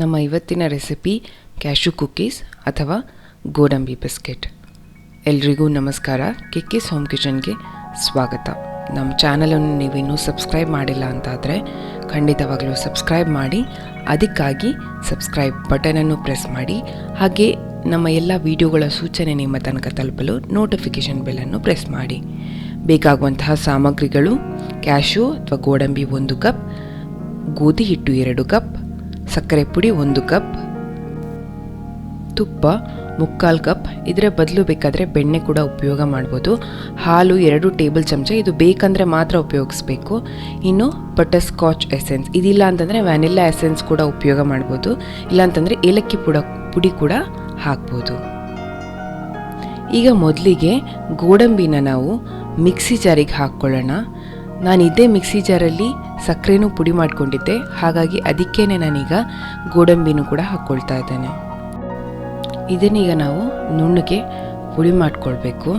ನಮ್ಮ ಇವತ್ತಿನ recipe cashew cookies ಅಥವಾ ಗೋಡಂಬಿ ಬಿಸ್ಕೆಟ್. ಎಲ್ರಿಗೂ ನಮಸ್ಕಾರ. ಕಿಕ್ಕೀಸ್ ಹೋಮ್ ಕಿಚನ್ಗೆ ಸ್ವಾಗತ. ನಮ್ಮ ಚಾನಲನ್ನು ನೀವಿನ್ನೂ ಸಬ್ಸ್ಕ್ರೈಬ್ ಮಾಡಿಲ್ಲ ಅಂತಾದರೆ ಖಂಡಿತವಾಗಲೂ ಸಬ್ಸ್ಕ್ರೈಬ್ ಮಾಡಿ. ಅದಕ್ಕಾಗಿ ಸಬ್ಸ್ಕ್ರೈಬ್ ಬಟನನ್ನು ಪ್ರೆಸ್ ಮಾಡಿ. ಹಾಗೆ ನಮ್ಮ ಎಲ್ಲ ವಿಡಿಯೋಗಳ ಸೂಚನೆ ನಿಮ್ಮ ತನಕ ತಲುಪಲು ನೋಟಿಫಿಕೇಷನ್ ಬೆಲ್ಲನ್ನು ಪ್ರೆಸ್ ಮಾಡಿ. ಬೇಕಾಗುವಂತಹ ಸಾಮಗ್ರಿಗಳು: ಕ್ಯಾಶ್ಯೂ ಅಥವಾ ಗೋಡಂಬಿ 1 ಕಪ್, ಗೋಧಿ ಹಿಟ್ಟು 2 ಕಪ್, ಸಕ್ಕರೆ ಪುಡಿ 1 ಕಪ್, ತುಪ್ಪ 3/4 ಕಪ್. ಇದರ ಬದಲು ಬೇಕಾದರೆ ಬೆಣ್ಣೆ ಕೂಡ ಉಪಯೋಗ ಮಾಡ್ಬೋದು. ಹಾಲು 2 ಟೇಬಲ್ ಚಮಚ, ಇದು ಬೇಕಂದರೆ ಮಾತ್ರ ಉಪಯೋಗಿಸ್ಬೇಕು. ಇನ್ನು ಬಟರ್ಸ್ಕಾಚ್ ಎಸೆನ್ಸ್, ಇದಿಲ್ಲ ಅಂತಂದರೆ ವ್ಯಾನಿಲಾ ಎಸೆನ್ಸ್ ಕೂಡ ಉಪಯೋಗ ಮಾಡ್ಬೋದು. ಇಲ್ಲಾಂತಂದರೆ ಏಲಕ್ಕಿ ಪುಡಿ ಕೂಡ ಹಾಕ್ಬೋದು. ಈಗ ಮೊದಲಿಗೆ ಗೋಡಂಬಿನ ನಾವು ಮಿಕ್ಸಿ ಜಾರಿಗೆ ಹಾಕ್ಕೊಳ್ಳೋಣ. ನಾನು ಇದೇ ಮಿಕ್ಸಿ ಜಾರಲ್ಲಿ ಸಕ್ಕರೆನೂ ಪುಡಿ ಮಾಡ್ಕೊಂಡಿದ್ದೆ, ಹಾಗಾಗಿ ಅದಕ್ಕೇನೆ ನಾನೀಗ ಗೋಡಂಬಿನೂ ಕೂಡ ಹಾಕ್ಕೊಳ್ತಾ ಇದ್ದೇನೆ. ಇದನ್ನೀಗ ನಾವು ನುಣ್ಣಗೆ ಪುಡಿ ಮಾಡ್ಕೊಳ್ಬೇಕು.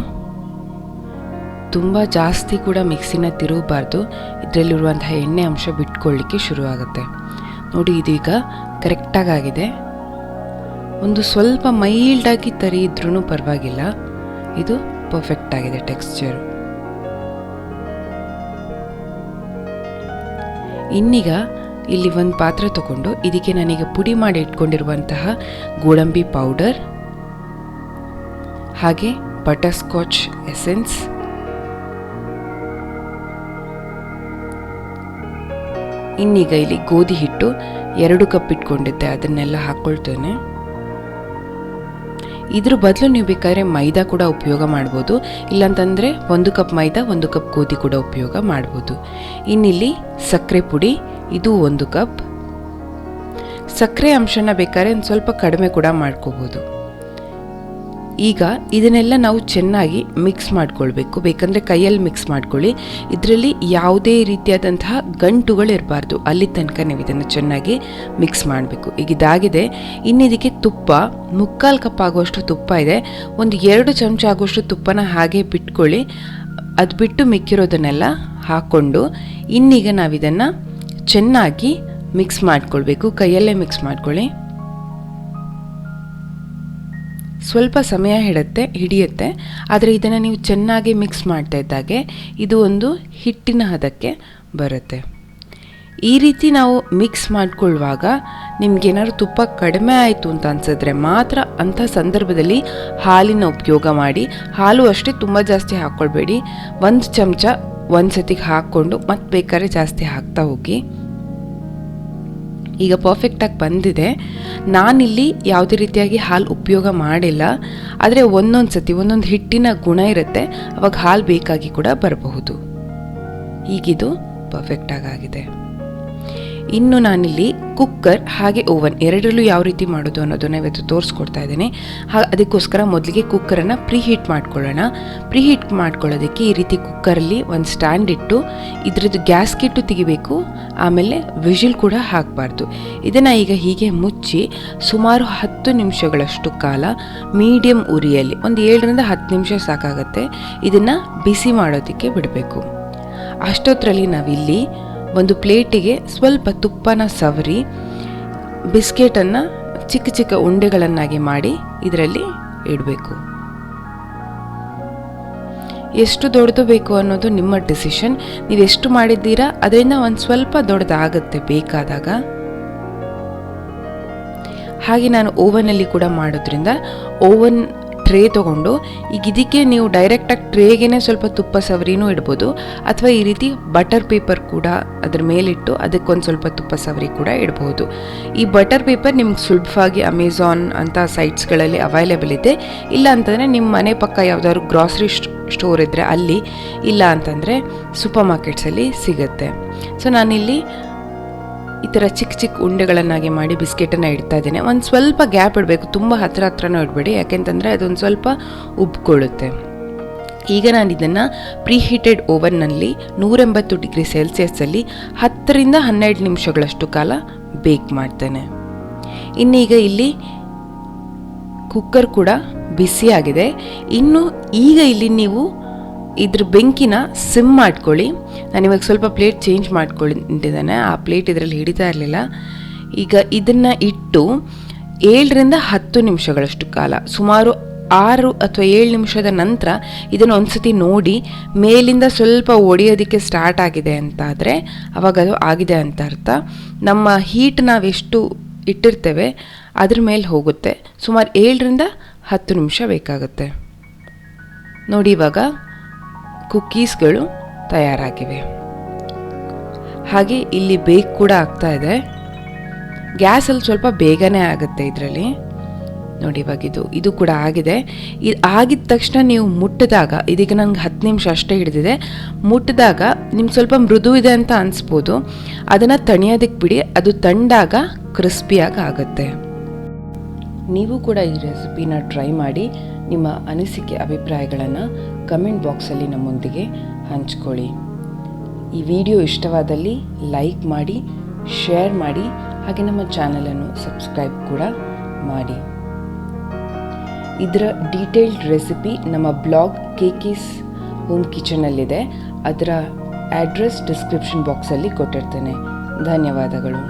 ತುಂಬ ಜಾಸ್ತಿ ಕೂಡ ಮಿಕ್ಸಿನ ತಿರುಗಬಾರ್ದು, ಇದರಲ್ಲಿರುವಂತಹ ಎಣ್ಣೆ ಅಂಶ ಬಿಟ್ಕೊಳ್ಳಿಕ್ಕೆ ಶುರುವಾಗುತ್ತೆ. ನೋಡಿ, ಇದೀಗ ಕರೆಕ್ಟಾಗಿದೆ. ಒಂದು ಸ್ವಲ್ಪ ಮೈಲ್ಡಾಗಿ ತರಿ ಇದ್ರೂ ಪರವಾಗಿಲ್ಲ, ಇದು ಪರ್ಫೆಕ್ಟ್ ಆಗಿದೆ ಟೆಕ್ಸ್ಚರು. ಇನ್ನೀಗ ಇಲ್ಲಿ ಒಂದು ಪಾತ್ರೆ ತಗೊಂಡು ಇದಕ್ಕೆ ನಾನೀಗ ಪುಡಿ ಮಾಡಿ ಇಟ್ಕೊಂಡಿರುವಂತಹ ಗೋಡಂಬಿ ಪೌಡರ್, ಹಾಗೆ ಬಟರ್ಸ್ಕಾಚ್ ಎಸೆನ್ಸ್, ಇನ್ನೀಗ ಇಲ್ಲಿ ಗೋಧಿ ಹಿಟ್ಟು 2 ಕಪ್ ಇಟ್ಕೊಂಡಿದ್ದೆ, ಅದನ್ನೆಲ್ಲ ಹಾಕ್ಕೊಳ್ತೇನೆ. ಇದ್ರ ಬದಲು ನೀವು ಬೇಕಾದ್ರೆ ಮೈದಾ ಕೂಡ ಉಪಯೋಗ ಮಾಡ್ಬೋದು. ಇಲ್ಲಾಂತಂದರೆ 1 ಕಪ್ ಮೈದಾ 1 ಕಪ್ ಗೋಧಿ ಕೂಡ ಉಪಯೋಗ ಮಾಡ್ಬೋದು. ಇನ್ನಿಲ್ಲಿ ಸಕ್ಕರೆ ಪುಡಿ, ಇದು 1 ಕಪ್. ಸಕ್ಕರೆ ಅಂಶನ ಬೇಕಾದ್ರೆ ಒಂದು ಸ್ವಲ್ಪ ಕಡಿಮೆ ಕೂಡ ಮಾಡ್ಕೋಬೋದು. ಈಗ ಇದನ್ನೆಲ್ಲ ನಾವು ಚೆನ್ನಾಗಿ ಮಿಕ್ಸ್ ಮಾಡ್ಕೊಳ್ಬೇಕು. ಬೇಕಂದರೆ ಕೈಯಲ್ಲಿ ಮಿಕ್ಸ್ ಮಾಡ್ಕೊಳ್ಳಿ. ಇದರಲ್ಲಿ ಯಾವುದೇ ರೀತಿಯಾದಂತಹ ಗಂಟುಗಳು ಇರಬಾರ್ದು, ಅಲ್ಲಿ ತನಕ ನೀವು ಇದನ್ನು ಚೆನ್ನಾಗಿ ಮಿಕ್ಸ್ ಮಾಡಬೇಕು. ಈಗ ಇದಾಗಿದೆ. ಇನ್ನಿದಕ್ಕೆ ತುಪ್ಪ 3/4 ಕಪ್ ಆಗುವಷ್ಟು ತುಪ್ಪ ಇದೆ. ಒಂದು 2 ಚಮಚ ಆಗುವಷ್ಟು ತುಪ್ಪನ ಹಾಗೆ ಬಿಟ್ಕೊಳ್ಳಿ. ಅದು ಬಿಟ್ಟು ಮಿಕ್ಕಿರೋದನ್ನೆಲ್ಲ ಹಾಕ್ಕೊಂಡು ಇನ್ನೀಗ ನಾವಿದನ್ನು ಚೆನ್ನಾಗಿ ಮಿಕ್ಸ್ ಮಾಡ್ಕೊಳ್ಬೇಕು. ಕೈಯಲ್ಲೇ ಮಿಕ್ಸ್ ಮಾಡ್ಕೊಳ್ಳಿ. ಸ್ವಲ್ಪ ಸಮಯ ಹಿಡಿಯುತ್ತೆ, ಆದರೆ ಇದನ್ನು ನೀವು ಚೆನ್ನಾಗಿ ಮಿಕ್ಸ್ ಮಾಡ್ತಾ ಇದ್ದಾಗೆ ಇದು ಒಂದು ಹಿಟ್ಟಿನ ಹದಕ್ಕೆ ಬರುತ್ತೆ. ಈ ರೀತಿ ನಾವು ಮಿಕ್ಸ್ ಮಾಡ್ಕೊಳ್ಳುವಾಗ ನಿಮ್ಗೇನಾದ್ರು ತುಪ್ಪ ಕಡಿಮೆ ಆಯಿತು ಅಂತ ಅನ್ಸಿದ್ರೆ ಮಾತ್ರ ಅಂಥ ಸಂದರ್ಭದಲ್ಲಿ ಹಾಲಿನ ಉಪಯೋಗ ಮಾಡಿ. ಹಾಲು ಅಷ್ಟೇ ತುಂಬ ಜಾಸ್ತಿ ಹಾಕ್ಕೊಳ್ಬೇಡಿ. 1 ಚಮಚ ಒಂದು ಸತಿಗೆ ಹಾಕ್ಕೊಂಡು ಮತ್ತೆ ಬೇಕಾದ್ರೆ ಜಾಸ್ತಿ ಹಾಕ್ತಾ ಹೋಗಿ. ಈಗ ಪರ್ಫೆಕ್ಟಾಗಿ ಬಂದಿದೆ. ನಾನಿಲ್ಲಿ ಯಾವುದೇ ರೀತಿಯಾಗಿ ಹಾಲು ಉಪಯೋಗ ಮಾಡಿಲ್ಲ, ಆದರೆ ಒಂದೊಂದು ಸತಿ ಒಂದೊಂದು ಹಿಟ್ಟಿನ ಗುಣ ಇರುತ್ತೆ, ಅವಾಗ ಹಾಲು ಬೇಕಾಗಿ ಕೂಡ ಬರಬಹುದು. ಈಗಿದು ಪರ್ಫೆಕ್ಟಾಗಿದೆ. ಇನ್ನು ನಾನಿಲ್ಲಿ ಕುಕ್ಕರ್ ಹಾಗೆ ಓವನ್ ಎರಡರಲ್ಲೂ ಯಾವ ರೀತಿ ಮಾಡೋದು ಅನ್ನೋದನ್ನು ಇವತ್ತು ತೋರಿಸ್ಕೊಡ್ತಾ ಇದ್ದೇನೆ. ಅದಕ್ಕೋಸ್ಕರ ಮೊದಲಿಗೆ ಕುಕ್ಕರನ್ನು ಪ್ರೀಹೀಟ್ ಮಾಡ್ಕೊಳ್ಳೋಣ. ಪ್ರೀಹೀಟ್ ಮಾಡ್ಕೊಳ್ಳೋದಕ್ಕೆ ಈ ರೀತಿ ಕುಕ್ಕರಲ್ಲಿ ಒಂದು ಸ್ಟ್ಯಾಂಡ್ ಇಟ್ಟು ಇದ್ರದ್ದು ಗ್ಯಾಸ್ಕೆಟ್ಟು ತೆಗಿಬೇಕು. ಆಮೇಲೆ ವಿಜಿಲ್ ಕೂಡ ಹಾಕಬಾರ್ದು. ಇದನ್ನು ಈಗ ಹೀಗೆ ಮುಚ್ಚಿ ಸುಮಾರು 10 ನಿಮಿಷಗಳಷ್ಟು ಕಾಲ ಮೀಡಿಯಂ ಉರಿಯಲ್ಲಿ, ಒಂದು 7ರಿಂದ 10 ನಿಮಿಷ ಸಾಕಾಗತ್ತೆ, ಇದನ್ನು ಬಿಸಿ ಮಾಡೋದಕ್ಕೆ ಬಿಡಬೇಕು. ಅಷ್ಟೊತ್ತರಲ್ಲಿ ನಾವಿಲ್ಲಿ ಒಂದು ಪ್ಲೇಟಿಗೆ ಸ್ವಲ್ಪ ತುಪ್ಪನ ಸವರಿ ಬಿಸ್ಕೆಟನ್ನು ಚಿಕ್ಕ ಚಿಕ್ಕ ಉಂಡೆಗಳನ್ನಾಗಿ ಮಾಡಿ ಇದರಲ್ಲಿ ಇಡಬೇಕು. ಎಷ್ಟು ದೊಡ್ಡದು ಬೇಕು ಅನ್ನೋದು ನಿಮ್ಮ ಡಿಸಿಷನ್. ನೀವೆಷ್ಟು ಮಾಡಿದ್ದೀರಾ ಅದರಿಂದ ಒಂದು ಸ್ವಲ್ಪ ದೊಡ್ಡದಾಗುತ್ತೆ ಬೇಕಾದಾಗ. ಹಾಗೆ ನಾನು ಓವನಲ್ಲಿ ಕೂಡ ಮಾಡೋದ್ರಿಂದ ಓವನ್ ಟ್ರೇ ತೊಗೊಂಡು ಈಗ ಇದಕ್ಕೆ ನೀವು ಡೈರೆಕ್ಟಾಗಿ ಟ್ರೇಗೇ ಸ್ವಲ್ಪ ತುಪ್ಪ ಸವರಿನೂ ಇಡ್ಬೋದು, ಅಥವಾ ಈ ರೀತಿ ಬಟರ್ ಪೇಪರ್ ಕೂಡ ಅದ್ರ ಮೇಲಿಟ್ಟು ಅದಕ್ಕೊಂದು ಸ್ವಲ್ಪ ತುಪ್ಪ ಸವರಿ ಕೂಡ ಇಡ್ಬೋದು. ಈ ಬಟರ್ ಪೇಪರ್ ನಿಮ್ಗೆ ಸುಲಭವಾಗಿ ಅಮೆಝಾನ್ ಅಂತ ಸೈಟ್ಸ್ಗಳಲ್ಲಿ ಅವೈಲೇಬಲ್ ಇದೆ. ಇಲ್ಲ ಅಂತಂದರೆ ನಿಮ್ಮ ಮನೆ ಪಕ್ಕ ಯಾವುದಾದ್ರು ಗ್ರಾಸರಿ ಸ್ಟೋರ್ ಇದ್ದರೆ ಅಲ್ಲಿ, ಇಲ್ಲ ಅಂತಂದರೆ ಸೂಪರ್ ಮಾರ್ಕೆಟ್ಸಲ್ಲಿ ಸಿಗುತ್ತೆ. ಸೊ ನಾನಿಲ್ಲಿ ಈ ಥರ ಚಿಕ್ಕ ಚಿಕ್ಕ ಉಂಡೆಗಳನ್ನಾಗಿ ಮಾಡಿ ಬಿಸ್ಕೆಟನ್ನು ಇಡ್ತಾ ಇದ್ದೇನೆ. ಒಂದು ಸ್ವಲ್ಪ ಗ್ಯಾಪ್ ಇಡಬೇಕು, ತುಂಬ ಹತ್ರನೂ ಇಡಬೇಡಿ, ಯಾಕೆಂತಂದರೆ ಅದೊಂದು ಸ್ವಲ್ಪ ಉಬ್ಕೊಳ್ಳುತ್ತೆ. ಈಗ ನಾನು ಇದನ್ನು ಪ್ರೀಹೀಟೆಡ್ ಓವನ್ನಲ್ಲಿ 180 ಡಿಗ್ರಿ ಸೆಲ್ಸಿಯಸ್ಸಲ್ಲಿ 10ರಿಂದ 12 ನಿಮಿಷಗಳಷ್ಟು ಕಾಲ ಬೇಕ್ ಮಾಡ್ತೇನೆ. ಇನ್ನೀಗ ಇಲ್ಲಿ ಕುಕ್ಕರ್ ಕೂಡ ಬಿಸಿಯಾಗಿದೆ. ಇನ್ನು ಈಗ ಇಲ್ಲಿ ನೀವು ಇದ್ರ ಬೆಂಕಿನ ಸಿಮ್ ಮಾಡ್ಕೊಳ್ಳಿ. ನಾನಿವಾಗ ಸ್ವಲ್ಪ ಪ್ಲೇಟ್ ಚೇಂಜ್ ಮಾಡ್ಕೊಂಡಿದ್ದೇನೆ, ಆ ಪ್ಲೇಟ್ ಇದರಲ್ಲಿ ಹಿಡಿತಾ ಇರಲಿಲ್ಲ. ಈಗ ಇದನ್ನು ಇಟ್ಟು 7ರಿಂದ 10 ನಿಮಿಷಗಳಷ್ಟು ಕಾಲ, ಸುಮಾರು 6 ಅಥವಾ 7 ನಿಮಿಷದ ನಂತರ ಇದನ್ನು ಒಂದ್ಸತಿ ನೋಡಿ ಮೇಲಿಂದ ಸ್ವಲ್ಪ ಒಡೆಯೋದಕ್ಕೆ ಸ್ಟಾರ್ಟ್ ಆಗಿದೆ ಅಂತಾದರೆ ಅವಾಗ ಅದು ಆಗಿದೆ ಅಂತ ಅರ್ಥ. ನಮ್ಮ ಹೀಟ್ ನಾವೆಷ್ಟು ಇಟ್ಟಿರ್ತೇವೆ ಅದ್ರ ಮೇಲೆ ಹೋಗುತ್ತೆ. ಸುಮಾರು 7ರಿಂದ 10 ನಿಮಿಷ ಬೇಕಾಗುತ್ತೆ. ನೋಡಿ, ಇವಾಗ ಕುಕ್ಕೀಸ್ಗಳು ತಯಾರಾಗಿವೆ. ಹಾಗೆ ಇಲ್ಲಿ ಬೇಕ್ ಕೂಡ ಆಗ್ತಾ ಇದೆ. ಗ್ಯಾಸಲ್ಲಿ ಸ್ವಲ್ಪ ಬೇಗನೆ ಆಗುತ್ತೆ ಇದರಲ್ಲಿ. ನೋಡಿ, ಇವಾಗ ಇದು ಕೂಡ ಆಗಿದೆ. ಇದು ಆಗಿದ ತಕ್ಷಣ ನೀವು ಮುಟ್ಟಿದಾಗ, ಇದೀಗ ನನಗೆ 10 ನಿಮಿಷ ಅಷ್ಟೇ ಹಿಡಿದಿದೆ, ಮುಟ್ಟಿದಾಗ ನಿಮ್ಗೆ ಸ್ವಲ್ಪ ಮೃದು ಇದೆ ಅಂತ ಅನಿಸ್ಬೋದು. ಅದನ್ನು ತಣಿಯೋದಕ್ಕೆ ಬಿಡಿ, ಅದು ತಂಡಾಗ ಕ್ರಿಸ್ಪಿಯಾಗಿ ಆಗುತ್ತೆ. ನೀವು ಕೂಡ ಈ ರೆಸಿಪಿನ ಟ್ರೈ ಮಾಡಿ ನಿಮ್ಮ ಅನಿಸಿಕೆ ಅಭಿಪ್ರಾಯಗಳನ್ನು ಕಮೆಂಟ್ ಬಾಕ್ಸಲ್ಲಿ ನಮ್ಮೊಂದಿಗೆ ಹಂಚ್ಕೊಳ್ಳಿ. ಈ ವಿಡಿಯೋ ಇಷ್ಟವಾದಲ್ಲಿ ಲೈಕ್ ಮಾಡಿ, ಶೇರ್ ಮಾಡಿ, ಹಾಗೆ ನಮ್ಮ ಚಾನಲನ್ನು ಸಬ್ಸ್ಕ್ರೈಬ್ ಕೂಡ ಮಾಡಿ. ಇದರ ಡೀಟೇಲ್ಡ್ ರೆಸಿಪಿ ನಮ್ಮ ಬ್ಲಾಗ್ ಕೇಕೀಸ್ ಹೋಮ್ ಕಿಚನಲ್ಲಿದೆ. ಅದರ ಅಡ್ರೆಸ್ ಡಿಸ್ಕ್ರಿಪ್ಷನ್ ಬಾಕ್ಸಲ್ಲಿ ಕೊಟ್ಟಿರ್ತೇನೆ. ಧನ್ಯವಾದಗಳು.